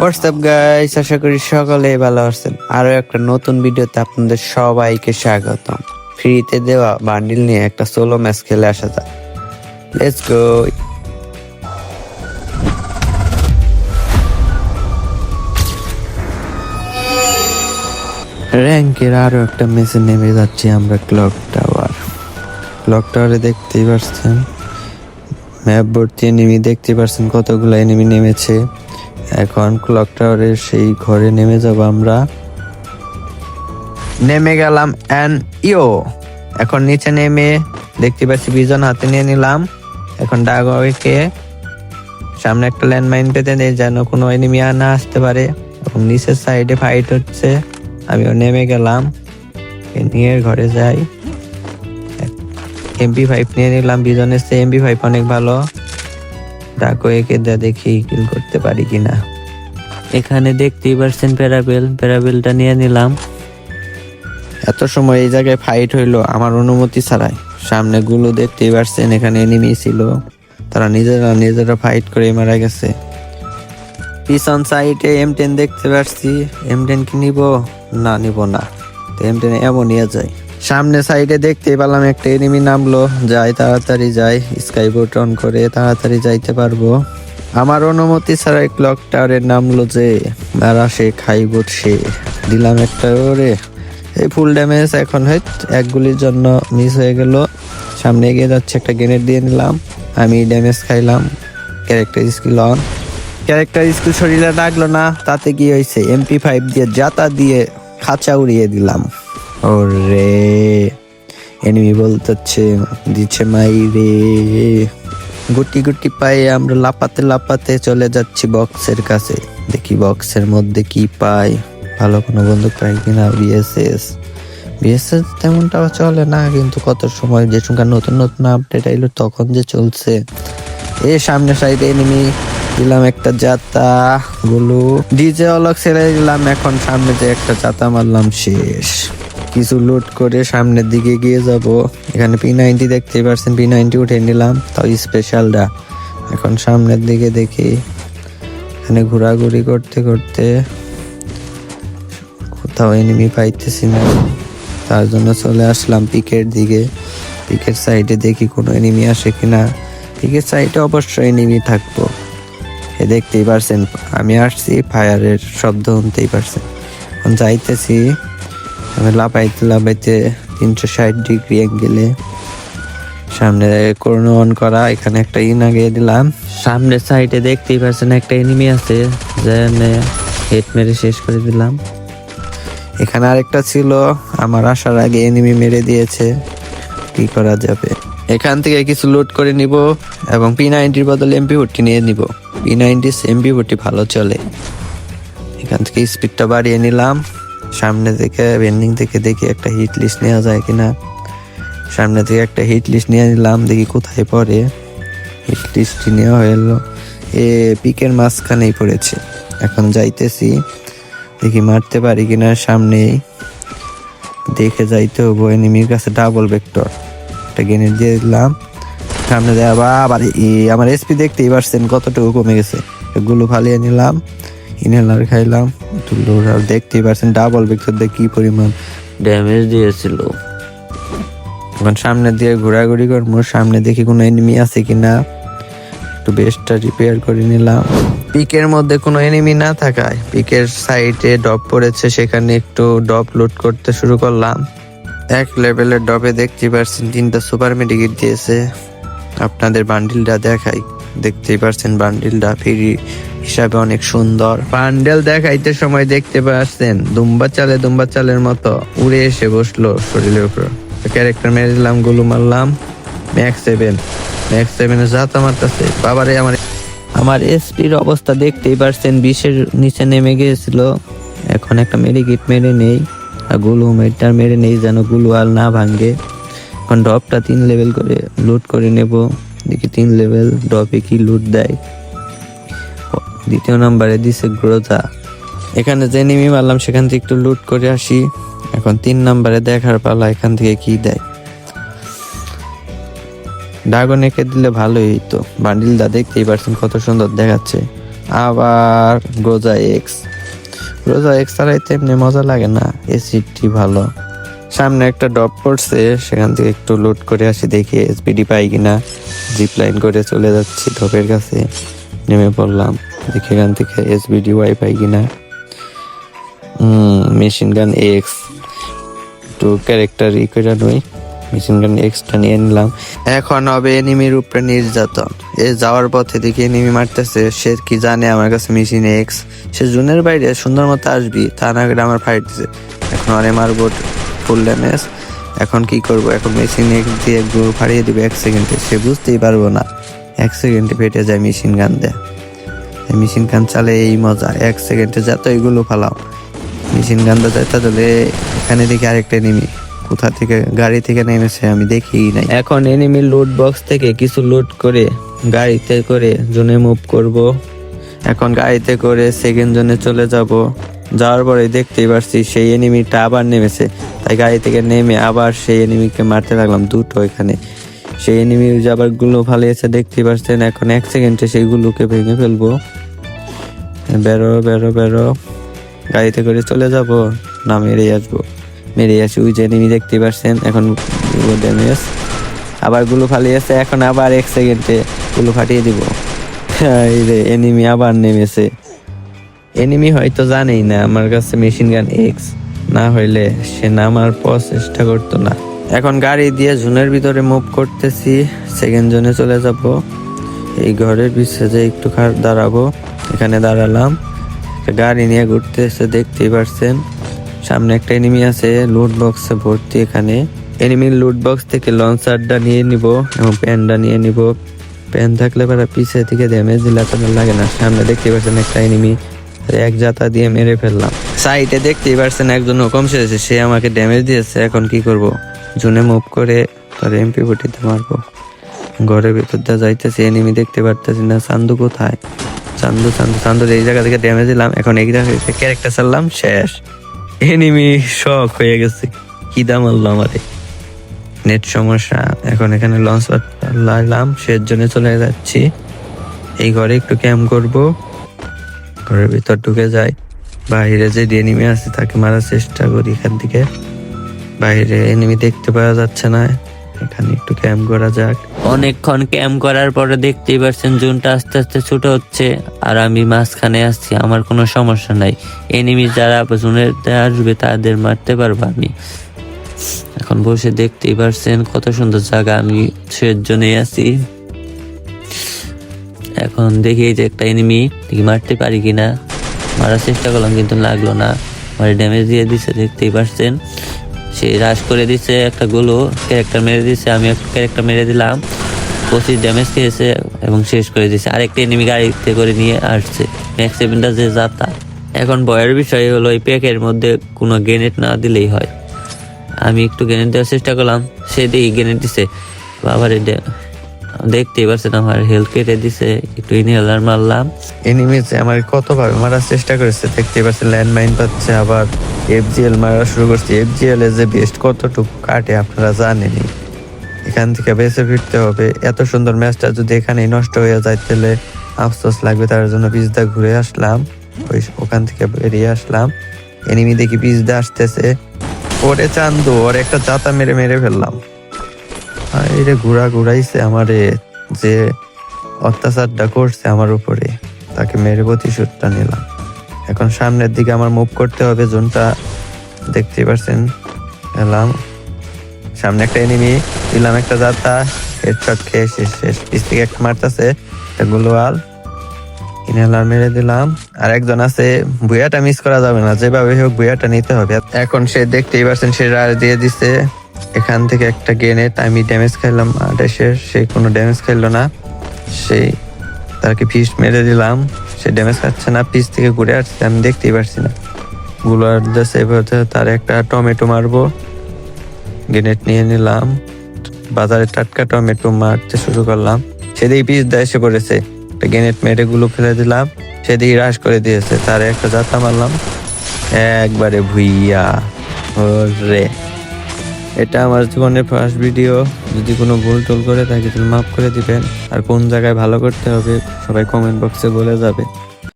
WhatsApp guys, আশা করি সকলে ভালো আছেন। আরো একটা নতুন ভিডিওতে আপনাদের সবাইকে স্বাগতম। ফ্রিতে দেওয়া বান্ডিল নিয়ে একটা সোলো ম্যাচ খেলে আসা যাক। Let's go. র্যাঙ্কের আরো একটা ম্যাচে নেমে যাচ্ছি আমরা ক্লক টাওয়ারে দেখতেই পাচ্ছেন ম্যাপ ভর্তি এনিমি, দেখতে পাচ্ছেন কতগুলো এনিমি নেমেছে। এখন ক্লক টাওয়ারের সেই ঘরে নেমে যাব আমরা। নেমে গেলাম এখন নিচে নেমে দেখতে পাচ্ছি বিজন হাতে নিয়ে নিলাম। এখন ডাগকে সামনে একটা ল্যান্ডমাইন পেতে নেই যেন কোনো এনিমি না আসতে পারে। এবং নিচের সাইডে ফাইট হচ্ছে, আমিও নেমে গেলাম। নিয়ে ঘরে যাই, MP5 নিয়ে নিলাম। বিজনের চেয়ে MP5 অনেক ভালো। ডাকো একে দেখি কিল করতে পারি কিনা। এখানে দেখতেই পারছেন প্যারাবেলটা নিয়ে নিলাম। এত সময় এই জায়গায় ফাইট হইলো আমার অনুমতি ছাড়াই। সামনে গুলো দেখতেই পারছেন, এখানে এনিমি ছিল, তারা নিজেরা ফাইট করে মারা গেছে। পিছন সাইডে M10 দেখতে পাচ্ছি। M10 কি নিব? না, নিব না। M10 এমন নিয়ে যায়। সামনে সাইডে দেখতেই পেলাম একটা এনিমি নামলো। যাই, তাড়াতাড়ি যাই, স্কাই বোট অন করে তাড়াতাড়ি যাইতে পারবো। আমার অনুমতি ছাড়াই ক্লক টাওয়ারের নামলো যে, মারা সে খাইব সে। দিলাম একটা ওরে, এই ফুল ড্যামেজ। এখন এক গুলির জন্য মিস হয়ে গেল। সামনে এগিয়ে যাচ্ছে, একটা গ্রেনেড দিয়ে নিলাম। আমি ড্যামেজ খাইলাম। Character skill on. Character skill শরীরে লাগলো না, তাতে কি হয়েছে, MP5 দিয়ে জাতা দিয়ে খাঁচা উড়িয়ে দিলাম। ওরে এনিমি বলতেছে দিচ্ছে মাই রে। গুটি গুটি পায়ে আমরা লাপাতে চলে যাচ্ছি বক্সের কাছে। দেখি বক্সের মধ্যে কি পাই, ভালো কোনো বন্দুক পাই কিনা। বিএসএস তেমনটা চলে না, কিন্তু কত সময় যে সঙ্গে নতুন আপডেট আইলো তখন যে চলছে। সামনে সাইডে এনিমি, দিলাম একটা জাতা গুলো, ডিজে অলক ছেড়ে দিলাম। এখন সামনে যে একটা জাতা মারলাম, শেষ। কিছু লুট করে সামনের দিকে গিয়ে যাব। এখানে P90 দেখতেই পারছেন, P90 উঠে নিলাম, তাও স্পেশালটা। এখন সামনের দিকে দেখি, এখানে ঘোরাঘুরি করতে করতে কোথাও এনিমি পাইতেছি না, তার জন্য চলে আসলাম পিকের দিকে। পিকের সাইডে দেখি কোনো এনিমি আসে কিনা। পিকের সাইডে অবশ্যই এনিমি থাকবো। দেখতেই পারছেন আমি আসছি, ফায়ারের শব্দ শুনতেই পারছেন। এখন যাইতেছি আমি লাপাইতে 360 ডিগ্রি অ্যাঙ্গেলে। সামনে করোনা অন করা, এখানে একটা লাগিয়ে দিলাম। সামনে সাইডে দেখতেই পারছেন একটা এনিমি আছে, যে হেড মেরে শেষ করে দিলাম। এখানে আরেকটা ছিল, আমার আসার আগে এনিমি মেরে দিয়েছে। কি করা যাবে, এখান থেকে কিছু লুট করে নিব এবং P90 বদলে MP40 নিয়ে নিব। P90 MP40 ভালো চলে। এখান থেকে স্পিডটা বাড়িয়ে নিলাম। সামনে থেকে বেন্ডিং থেকে দেখি একটা হিট লিস্ট নেওয়া যায় কিনা। সামনে থেকে একটা হিট লিস্ট নিয়ে নিলাম, দেখি কোথায় পড়ে। হিট লিস্টটি নেওয়া হলো, পিকের মাঝখানেই পড়েছে। এখন যাইতেছি, দেখি মারতে পারি কিনা। সামনেই দেখে যাইতে হবো। এনিমির কাছে ডাবল ভেক্টর, একটা গ্রেনেড দিয়ে দিলাম। সামনে দেওয়া আবার আমার SP দেখতেই পারছেন কতটুকু কমে গেছে। এগুলো ফালিয়ে নিলাম, ইনহেলার খাইলাম। দেখতেই পারছেন ডাবল ভেক্টর দিয়ে কি পরিমাণ ড্যামেজ দিয়েছিল। এখন সামনে দিয়ে ঘোরাঘুরি করবো, সামনে দেখি কোনো এনিমি আছে কিনা। একটু বেসটা রিপেয়ার করে নিলাম। পিকের মধ্যে কোনো এনিমি না থাকায় পিকের সাইডে ড্রপ পড়েছে, সেখানে একটু ড্রপ লুট করতে শুরু করলাম। 1 লেভেলের ড্রপে দেখতে পারছেন 3টা সুপার মেডিকেট দিয়েছে। আপনাদের বান্ডিলটা দেখাই, দেখতেই পারছেন বান্ডিলটা ফ্রি হিসাবে অনেক সুন্দর। বান্ডেল দেখাইতে সময় দেখতে পাচ্ছেন দুম্বা চালের মতো উড়ে এসে বসলো শরীরের উপর। ক্যারেক্টার মেরে দিলাম, গুলো মারলাম। ম্যাক্স 7 জাতা মারতেছে বাবারে। আমার SPর অবস্থা দেখতেই পারছেন, 20-এর নিচে নেমে গিয়েছিল। এখন একটা মেডিকেট মেরে নেই, গুলো মেরে নেই যেন গুলো আর না ভাঙ্গে। এখন ড্রপটা 3 লেভেল করে লুট করে নেব। দেখি 3 লেভেল ড্রপে কি লুট দেয়। 2য় নাম্বারে দিছে গ্রোজা। এখানে যে এনিমি মারলাম সেখান থেকে একটু লুট করে আসি। এখন 3 নাম্বারে দেখার পালা, এখান থেকে কি দেয়। ড্রাগন একে দিলে ভালোই হইতো। বান্ডিলটা দেখতেই পারছেন কত সুন্দর দেখাচ্ছে। আবার গ্রোজা এক্স চালাইতে এমনি মজা লাগে না, এসিডটি ভালো। সামনে একটা ড্রপ পড়ছে, সেখান থেকে একটু লোড করে আসি, দেখি এসপিডি পাই কিনা। জিপ লাইন করে চলে যাচ্ছি ড্রপের কাছে, নেমে পড়লাম, দেখি এখান থেকে এসপিডি ওয়াই পাই কিনা। মেশিন গান এক্স একটু ক্যারেক্টার ই করে নই, মেশিন গান এক্সটা নিয়ে নিলাম। এখন হবে এনিমির উপরে নির্যাতন। যাওয়ার পথে দেখি এনিমি মারতেছে, সে কি জানে আমার কাছে মেশিন এক্স, সে জুনের বাইরে সুন্দর মতো আসবি, তা না করে আমার ফাইট দিছে। এখন অনে মারবো ফুল ড্যামেজ। এখন কি করব, এখন মেশিন এক্স দিয়ে গুলো ফাড়িয়ে দিবে 1 সেকেন্ডে, সে বুঝতেই পারবো না। 1 সেকেন্ডে ফেটে যায় মেশিন গান দেয়। মেশিন গান চালে এই মজা, 1 সেকেন্ডে যত এইগুলো ফালাও। মেশিন গান দা যাইতে দিলে এখানে দেখি আরেকটা এনিমি কোথা থেকে গাড়ি থেকে নেমেছে, আমি দেখি নাই। এখন এনিমি লুট বক্স থেকে কিছু লুট করে গাড়িতে করে জোনে মুভ করব। এখন গাড়িতে করে সেকেন্ড জোনে চলে যাব। যাওয়ার পরে দেখতেই পারছি সেই এনিমিটা আবার নেমেছে, তাই গাড়ি থেকে নেমে আবার সেই এনিমিকে মারতে লাগলাম দুটো। এখানে সেই এনিমি যাবার গুলো ফালিয়েছে দেখতেই পারছেন। এখন 1 সেকেন্ডে সেইগুলোকে ভেঙে ফেলবো। বেরো বেরো বেরো, গাড়িতে করে চলে যাব না মেরে আসবো, মেরে আসি। ওই যে এনিমি দেখতে পাচ্ছেন, এখন ড্যামেজ আবার গুলো ফালিয়েছে। এখন আবার 1 সেকেন্ডে গুলো ফাটিয়ে দিব। এই রে এনিমি আবার নেমেছে। এনিমি হয়তো জানেই না আমার কাছে মেশিন গান এক্স, না হইলে সে নামার প্রচেষ্টা করতো না। এখন গাড়ি দিয়ে জোনের ভিতরে মুভ করতেছি, সেকেন্ড জোনে চলে যাব। এই ঘরের পিছে যে একটু দাঁড়াবো, এখানে দাঁড়ালাম। গাড়ি নিয়ে ঘুরতেছে দেখতেই পারছেন। সামনে একটা এনিমি আছে লুট বক্সে ভর্তি। এখানে এনিমির লুট বক্স থেকে লঞ্চারটা নিয়ে নিব এবং প্যানটা নিয়ে নিব। প্যান থাকলে পরে পিছে থেকে ড্যামেজ দিলে আপনার লাগে না। সামনে দেখতে পাচ্ছেন একটা এনিমি, এক জাতা দিয়ে মেরে ফেললাম। সাইডে দেখতেই পারছেন একজন হুকম সেরেছে, সে আমাকে ড্যামেজ দিয়েছে। এখন কি করব, জোনে মুভ করে তার এমপি ফুটিতে মারবো। ঘরের ভিতর দিয়ে যাইতেছে, এনিমি দেখতে পারতেছি না। চান্দু কোথায়? চান্দু এই জায়গা থেকে ড্যামেজ দিলাম। এখন এই জায়গা থেকে ক্যারেক্টার চাললাম, শেষ। এনিমি শক হয়ে গেছে, কি দাম আনলো আমারে। নেট সমস্যা। এখন এখানে লঞ্চ লাগলাম, শেষ জন্য চলে যাচ্ছি। এই ঘরে একটু ক্যাম্প করব, ঘরের ভিতর ঢুকে যাই। বাইরে যে এনিমি আছে তাকে মারার চেষ্টা করি। এখান থেকে বাইরে এনিমি দেখতে পাওয়া যাচ্ছে না, এখানে একটু ক্যাম্প করা যাক। অনেকক্ষণ ক্যাম্প করার পরে দেখতেই পাচ্ছেন জোনটা আস্তে আস্তে ছোট হচ্ছে, আর আমি মাঝখানে আসছি। আমার কোনো সমস্যা নাই, এনিমি যারা জোনের আসবে তাদের মারতে পারবো আমি। এখন বসে দেখতেই পারছেন কত সুন্দর জায়গা, আমি শেষ জোনে আছি। এখন দেখি যে একটা এনিমি দেখি মারতে পারি কিনা, মারার চেষ্টা করলাম কিন্তু লাগলো না, আমার ড্যামেজ দিয়ে দিচ্ছে দেখতেই পারছেন। সে রাশ করে দিচ্ছে, একটা গুলো ক্যারেক্টার মেরে দিচ্ছে, আমি একটা ক্যারেক্টার মেরে দিলাম, 25 ড্যামেজ খেয়েছে এবং শেষ করে দিচ্ছে। আরেকটা এনিমি গাড়িতে করে নিয়ে আসছে, ম্যাক্স 7টা যে যাতা। এখন ভয়ের বিষয় হলো এই প্যাকের মধ্যে কোনো গ্রেনেড না দিলেই হয়। আমি একটু গ্রেনেড দেওয়ার চেষ্টা করলাম, সে দেখি গ্রেনেড দিছে, বাবার দেখতেই পারছেন আমার হেলথ কেটে দিছে। একটু ইনহেলার মারলাম, এনিমিতে আমার কতভাবে মারার চেষ্টা করেছে দেখতেই পাচ্ছেন। ল্যান্ডমাইন পাচ্ছে, আবার FGL মারা শুরু করছে। FGL এ যে বেস্ট কতটুকু কাটে আপনারা জানেনই। এখান থেকে বেঁচে ফিরতে হবে। এত সুন্দর ম্যাচটা যদি এখানেই নষ্ট হয়ে যায় তাহলে আফসোস লাগবে। তার জন্য পিছদা ঘুরে আসলাম, ওখান থেকে বেরিয়ে আসলাম। এনিমি দেখি পিছদা আসতেছে, ওরে চান্দু, ওর একটা জাতা মেরে মেরে ফেললাম। এটা ঘুরাইছে আমারে, যে অত্যাচারটা করছে আমার উপরে তাকে মেরে প্রতিশোধটা নিলাম। এখন সামনের দিকে আমার মুভ করতে হবে, জোনটা দেখতেই পারছেন। এলাম সামনে একটা এনিমি, দিলাম একটা জাতা, হেডশট খেয়ে শেষ। পিছ থেকে একটা মারতেছে, একটা গ্লোয়াল ইনহেলার মেরে দিলাম। আর একজন আছে, বুয়াটা মিস করা যাবে না, যেভাবে হোক বুয়াটা নিতে হবে। এখন সে দেখতেই পারছেন সে রাশ দিয়ে দিছে। এখান থেকে একটা গ্রেনেড, আমি ড্যামেজ খাইলাম, সে কোনো ড্যামেজ খাইলো না। সেই তাকে ফিস্ট মেরে দিলাম, সে ড্যামেজ খাচ্ছে না, পিছ থেকে ঘুরে আসছে, আমি দেখতেই পারছি না। গুলার তার একটা টমেটো মারবো, গ্রেনেড নিয়ে নিলাম, বাজারে টাটকা টমেটো মারতে শুরু করলাম। সেদিকে পিস দিয়ে এসে পড়েছে, একটা গ্রেনেড মেরে গুলো ফেলে দিলাম, সেদিকে হ্রাস করে দিয়েছে, তার একটা জাতা মারলাম একবারে ভুইয়া। ওরে, এটা আমার জীবনের ফার্স্ট ভিডিও, যদি কোনো ভুল টুল করে থাকে তাহলে মাফ করে দিবেন। আর কোন জায়গায় ভালো করতে হবে সবাই কমেন্ট বক্সে বলে যাবে।